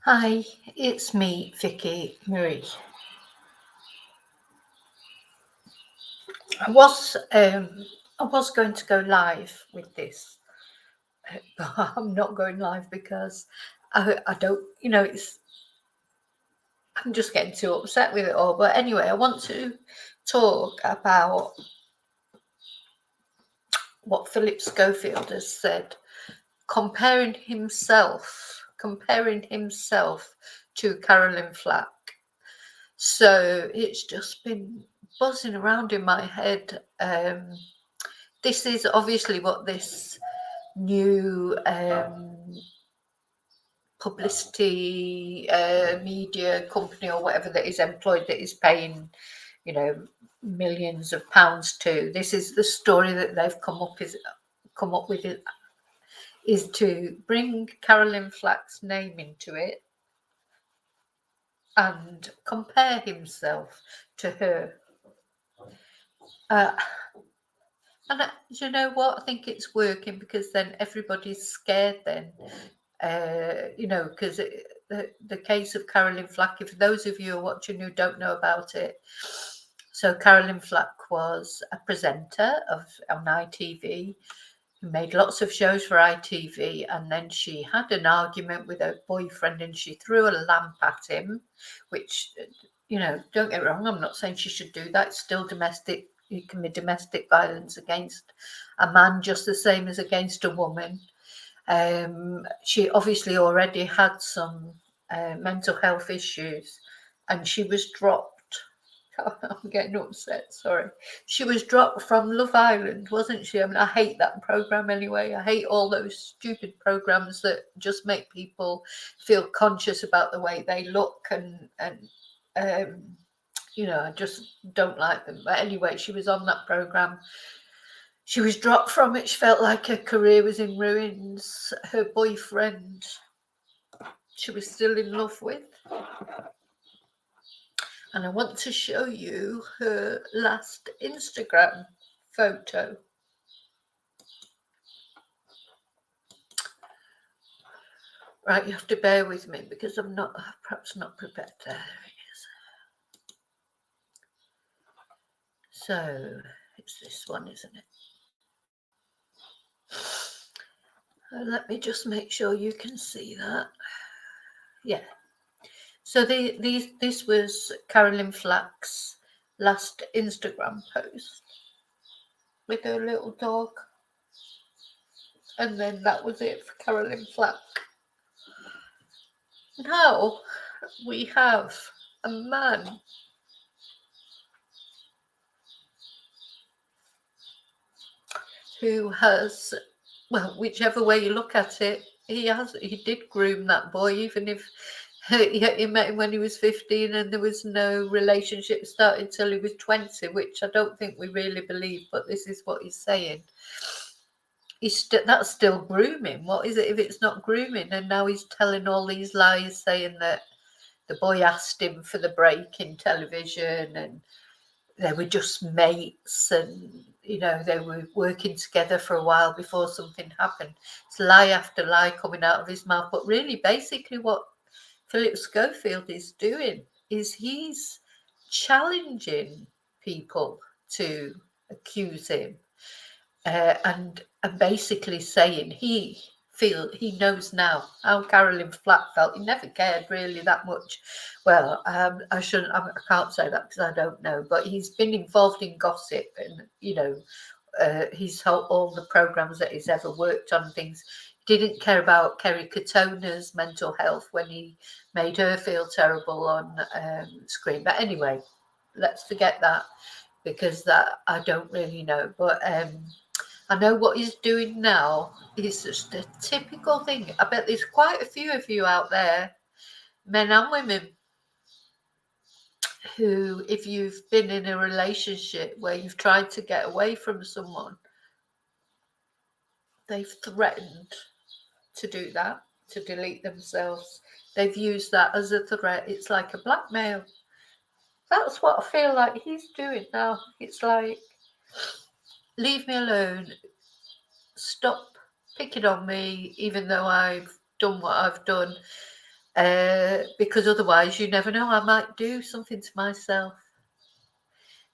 Hi, it's me, Vicki Marie. I was going to go live with this, but I'm not going live because I don't, I'm just getting too upset with it all. But anyway, I want to talk about what Phillip Schofield has said, comparing himself to Caroline Flack. So it's just been buzzing around in my head. This is obviously what this new publicity media company or whatever that is employed, that is paying, millions of pounds to. This is the story that they've come up with, is to bring Caroline Flack's name into it and compare himself to her. And you know what? I think it's working, because then everybody's scared then. Because the case of Caroline Flack, if those of you are watching who don't know about it, so Caroline Flack was a presenter on ITV, who made lots of shows for ITV, and then she had an argument with her boyfriend and she threw a lamp at him, which, don't get me wrong, I'm not saying she should do that. It's still domestic. It can be domestic violence against a man just the same as against a woman. She obviously already had some mental health issues, and she was dropped. I'm getting upset, sorry. She was dropped from Love Island, wasn't she? I mean, I hate that programme anyway. I hate all those stupid programmes that just make people feel conscious about the way they look, and I just don't like them. But anyway, she was on that programme. She was dropped from it. She felt like her career was in ruins. Her boyfriend, she was still in love with. And I want to show you her last Instagram photo. Right, you have to bear with me because I'm perhaps not prepared. There it is. So it's this one, isn't it? Let me just make sure you can see that. Yeah. So this was Caroline Flack's last Instagram post with her little dog. And then that was it for Caroline Flack. Now we have a man who has, well, whichever way you look at it, he did groom that boy, even if he met him when he was 15 and there was no relationship started till he was 20, which I don't think we really believe, but this is what he's saying. That's still grooming. What is it if it's not grooming? And now he's telling all these lies, saying that the boy asked him for the break in television, and they were just mates, and they were working together for a while before something happened. It's lie after lie coming out of his mouth. But really, basically what Phillip Schofield is doing is he's challenging people to accuse him, and basically saying he knows now how Caroline Flack felt. He never cared really that much. Well, I can't say that because I don't know, but he's been involved in gossip, and he's held all the programs that he's ever worked on. Things didn't care about Kerry Katona's mental health when he made her feel terrible on screen. But anyway, let's forget that, because that I don't really know. But I know what he's doing now is just a typical thing. I bet there's quite a few of you out there, men and women, who, if you've been in a relationship where you've tried to get away from someone, they've threatened to do that, to delete themselves. They've used that as a threat. It's like a blackmail. That's what I feel like he's doing now. It's like, leave me alone. Stop picking on me, even though I've done what I've done. because otherwise you never know, I might do something to myself.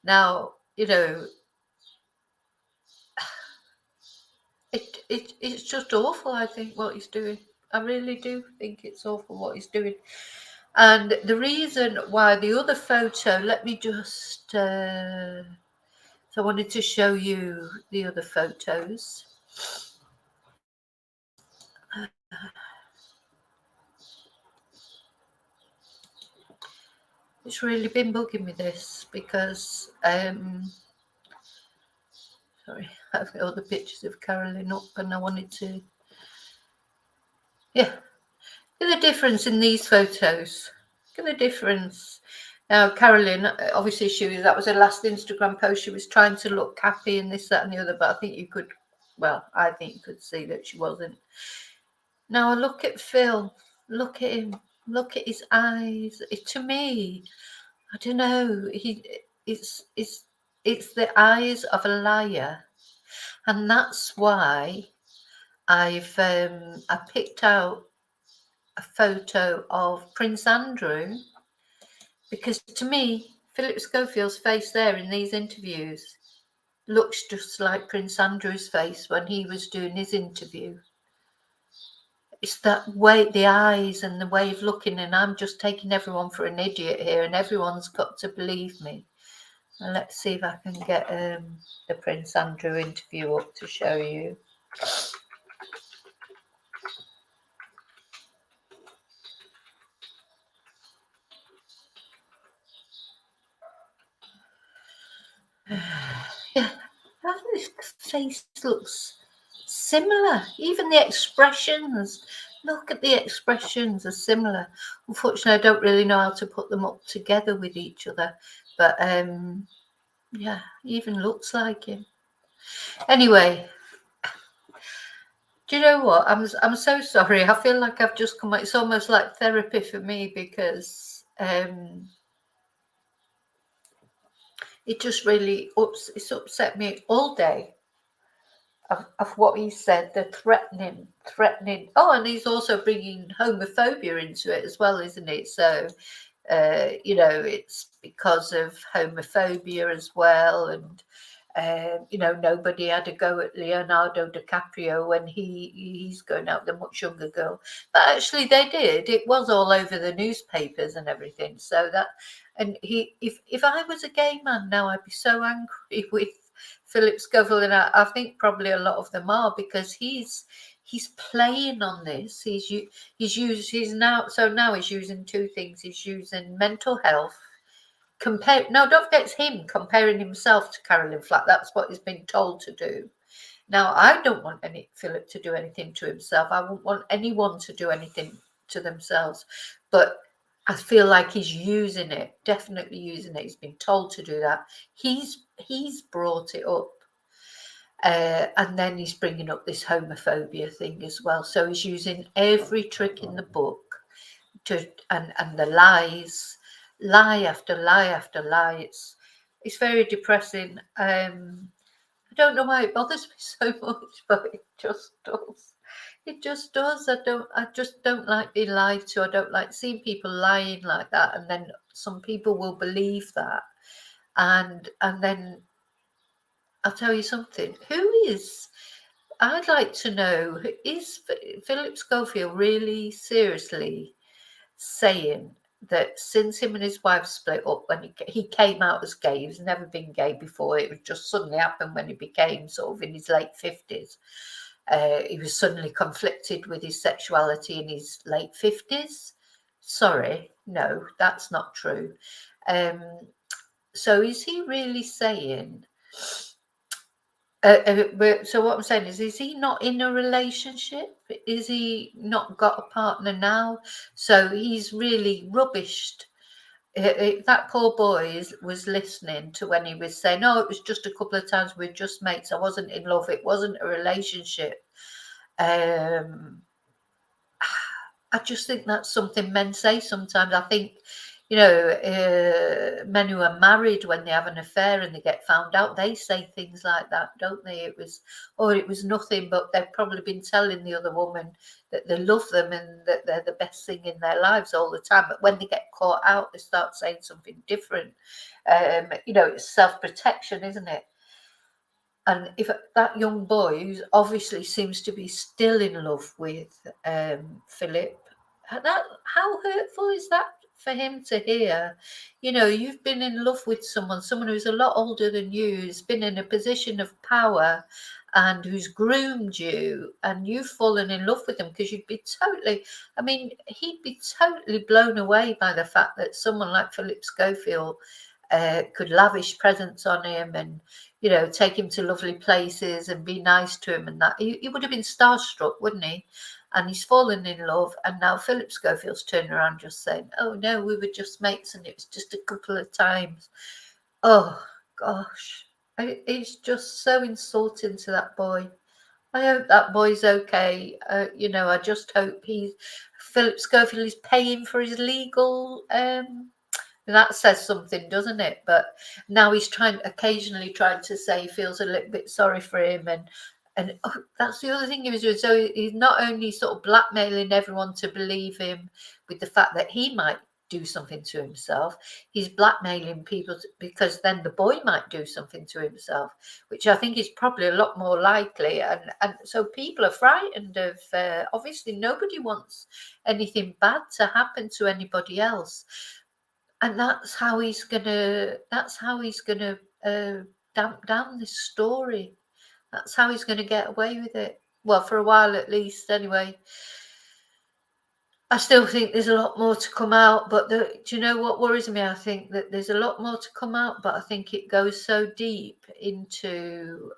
Now, you know, it's just awful, I think, what he's doing. I really do think it's awful what he's doing. And the reason why the other photo, let me just, so I wanted to show you the other photos. It's really been bugging me, this, because, sorry, I've got all the pictures of Caroline up and I wanted to, yeah, look at the difference in these photos. Look at the difference. Now, Caroline, obviously that was her last Instagram post. She was trying to look happy and this, that and the other, but I think you could, well, I think you could see that she wasn't. Now, look at Phil. Look at him. Look at his eyes. To me, I don't know. It's the eyes of a liar, and that's why I picked out a photo of Prince Andrew, because to me, Phillip Schofield's face there in these interviews looks just like Prince Andrew's face when he was doing his interview. It's that way, the eyes and the way of looking, and I'm just taking everyone for an idiot here, and everyone's got to believe me. And let's see if I can get the Prince Andrew interview up to show you. Yeah, his face looks similar. Even the expressions. Look at the expressions are similar. Unfortunately, I don't really know how to put them up together with each other. But yeah, even looks like him. Anyway, do you know what? I'm so sorry. I feel like I've just come. It's almost like therapy for me, because it just really it's upset me all day. Of what he said, the threatening. Oh, and he's also bringing homophobia into it as well, isn't it? So, you know, it's because of homophobia as well. And, you know, nobody had a go at Leonardo DiCaprio when he's going out with a much younger girl. But actually they did. It was all over the newspapers and everything. So that, and if I was a gay man now, I'd be so angry with Phillip Schofield, and I think probably a lot of them are, because he's playing on this. He's now he's using two things. He's using mental health. Don't forget, it's him comparing himself to Caroline Flack. That's what he's been told to do. Now, I don't want Phillip to do anything to himself. I wouldn't want anyone to do anything to themselves. But I feel like he's using it, definitely using it. He's been told to do that. He's brought it up. And then he's bringing up this homophobia thing as well. So he's using every trick in the book and the lies, lie after lie after lie. It's very depressing. I don't know why it bothers me so much, but it just does. It just does. I just don't like being lied to. I don't like seeing people lying like that, and then some people will believe that, and then I'll tell you something. I'd like to know, is Phillip Schofield really seriously saying that since him and his wife split up, when he came out as gay, he's never been gay before, it was just suddenly happened when he became sort of in his late 50s. He was suddenly conflicted with his sexuality in his late 50s. Sorry, no, that's not true. So is he really saying... so what I'm saying is he not in a relationship? Is he not got a partner now? So he's really rubbished. That poor boy was listening to when he was saying, "Oh, it was just a couple of times, we're just mates. I wasn't in love. It wasn't a relationship." I just think that's something men say sometimes. I think you know, men who are married, when they have an affair and they get found out, they say things like that, don't they? It was nothing, but they've probably been telling the other woman that they love them and that they're the best thing in their lives all the time. But when they get caught out, they start saying something different. You know, it's self-protection, isn't it? And if that young boy, who obviously seems to be still in love with Philip, how hurtful is that for him to hear? You know, you've been in love with someone who's a lot older than you, who's been in a position of power and who's groomed you, and you've fallen in love with them because you'd be totally, I mean, he'd be totally blown away by the fact that someone like Phillip Schofield could lavish presents on him and, you know, take him to lovely places and be nice to him and that. He would have been starstruck, wouldn't he? And he's fallen in love, and now Phillip Schofield's turned around just saying, oh no, we were just mates and it was just a couple of times. Oh gosh, it's just so insulting to that boy. I hope that boy's okay. You know, I just hope Phillip Schofield is paying for his legal that says something, doesn't it? But now he's occasionally trying to say he feels a little bit sorry for him, and that's the other thing he was doing. So he's not only sort of blackmailing everyone to believe him with the fact that he might do something to himself, he's blackmailing people because then the boy might do something to himself, which I think is probably a lot more likely. And so people are frightened of. Obviously, nobody wants anything bad to happen to anybody else. And that's how he's gonna damp down this story. That's how he's gonna get away with it. Well, for a while at least, anyway. I still think there's a lot more to come out, but do you know what worries me? I think that there's a lot more to come out, but I think it goes so deep into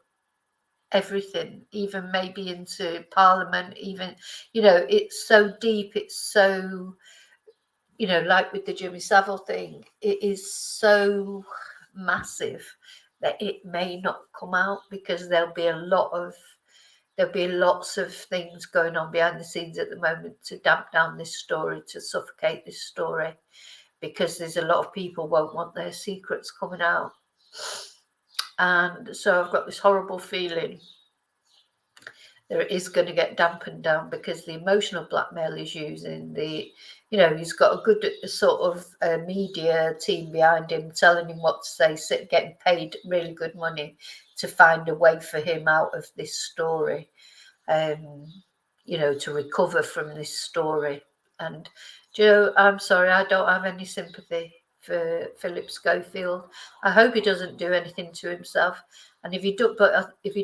everything, even maybe into Parliament, even, you know, it's so deep, it's so, you know, like with the Jimmy Savile thing, it is so massive that it may not come out because there'll be lots of things going on behind the scenes at the moment to damp down this story, to suffocate this story, because there's a lot of people won't want their secrets coming out. And so I've got this horrible feeling that it is going to get dampened down because the emotional blackmail he's using, you know, he's got a good sort of media team behind him telling him what to say, getting paid really good money to find a way for him out of this story, you know, to recover from this story. And Joe, I'm sorry, I don't have any sympathy for Phillip Schofield. I hope he doesn't do anything to himself. And if he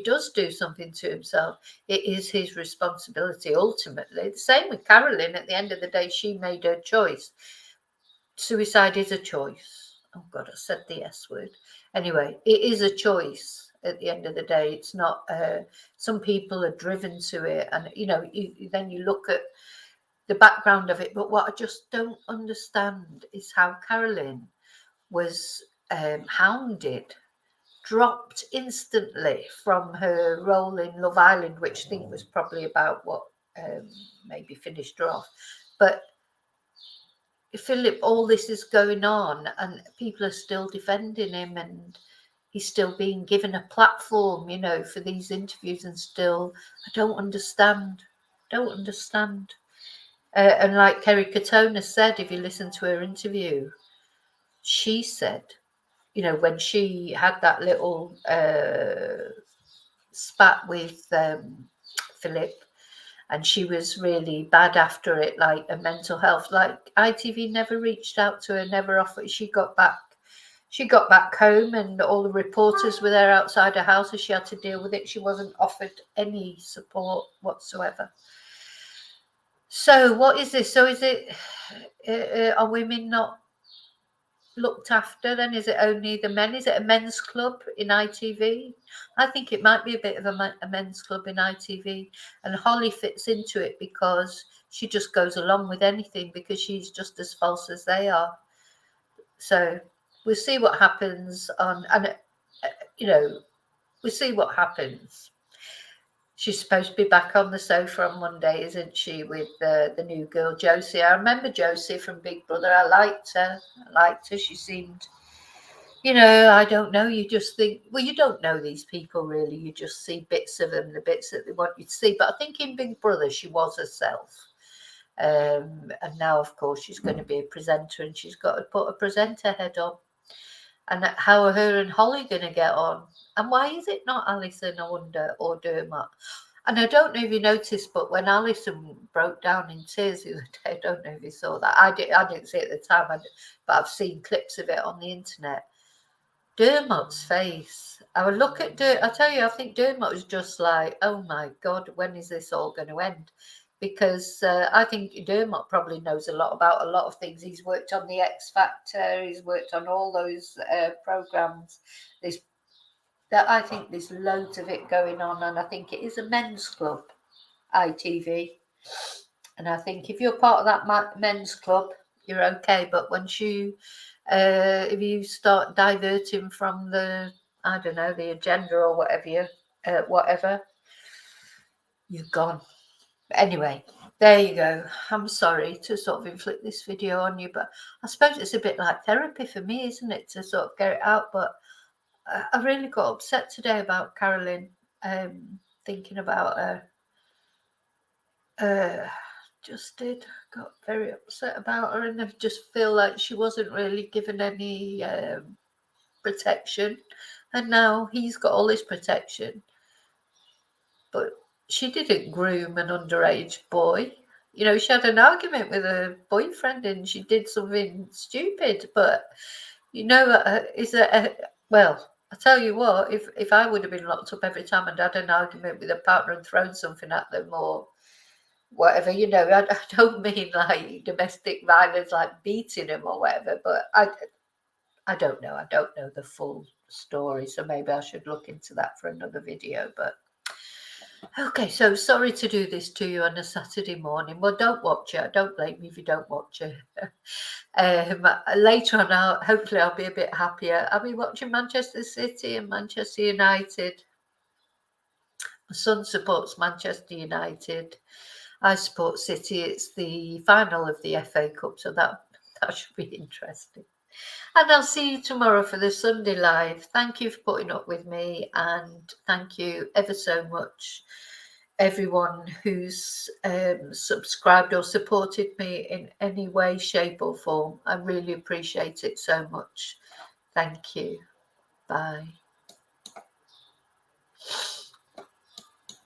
does do something to himself, it is his responsibility ultimately. The same with Caroline. At the end of the day, she made her choice. Suicide is a choice. Oh God, I said the S word. Anyway, it is a choice at the end of the day. It's not, some people are driven to it. And, you know, then you look at the background of it. But what I just don't understand is how Caroline was hounded, dropped instantly from her role in Love Island, which I think was probably about what maybe finished her off. But Philip, all this is going on and people are still defending him, and he's still being given a platform, you know, for these interviews, and still, I don't understand. And like Kerry Katona said, if you listen to her interview, she said, you know, when she had that little spat with Philip, and she was really bad after it, like a mental health, like ITV never reached out to her, never offered. She got back home and all the reporters were there outside her house and she had to deal with it. She wasn't offered any support whatsoever. So what is this? So is it, are women not looked after then? Is it only the men? Is it a men's club in ITV? I think it might be a bit of a men's club in ITV, and Holly fits into it because she just goes along with anything because she's just as false as they are. So we'll see what happens on, and you know, we'll see what happens. She's supposed to be back on the sofa on Monday, isn't she, with the new girl, Josie? I remember Josie from Big Brother. I liked her. She seemed, I don't know. You just think, well, you don't know these people really. You just see bits of them, the bits that they want you to see. But I think in Big Brother, she was herself. And now, of course, she's going to be a presenter, and she's got to put a presenter head on. And how are her and Holly going to get on? And why is it not Alison, I wonder, or Dermot? And I don't know if you noticed, but when Alison broke down in tears the other day, I don't know if you saw that. I didn't see it at the time, but I've seen clips of it on the internet. Dermot's face. I would look at I tell you, I think Dermot was just like, oh my God, when is this all going to end? Because I think Dermot probably knows a lot about a lot of things. He's worked on the X Factor. He's worked on all those programs. I think there's loads of it going on, and I think it is a men's club, ITV. And I think if you're part of that men's club, you're okay. But once if you start diverting from the, I don't know, the agenda or whatever, you've gone. Anyway, there you go. I'm sorry to sort of inflict this video on you, but I suppose it's a bit like therapy for me, isn't it, to sort of get it out? But I really got upset today about Caroline, thinking about her. Got very upset about her, and I just feel like she wasn't really given any protection, and now he's got all this protection. But she didn't groom an underage boy. She had an argument with her boyfriend and she did something stupid. But, well, I tell you what, if I would have been locked up every time and had an argument with a partner and thrown something at them or whatever, I don't mean like domestic violence, like beating them or whatever, but I don't know. I don't know the full story, so maybe I should look into that for another video. But okay, so sorry to do this to you on a Saturday morning. Well, don't watch it. Don't blame me if you don't watch it. Later on, hopefully I'll be a bit happier. I'll be watching Manchester City and Manchester United. My son supports Manchester United. I support City. It's the final of the FA Cup, so that should be interesting. And I'll see you tomorrow for the Sunday Live. Thank you for putting up with me, and thank you ever so much, everyone who's subscribed or supported me in any way, shape or form. I really appreciate it so much. Thank you. Bye.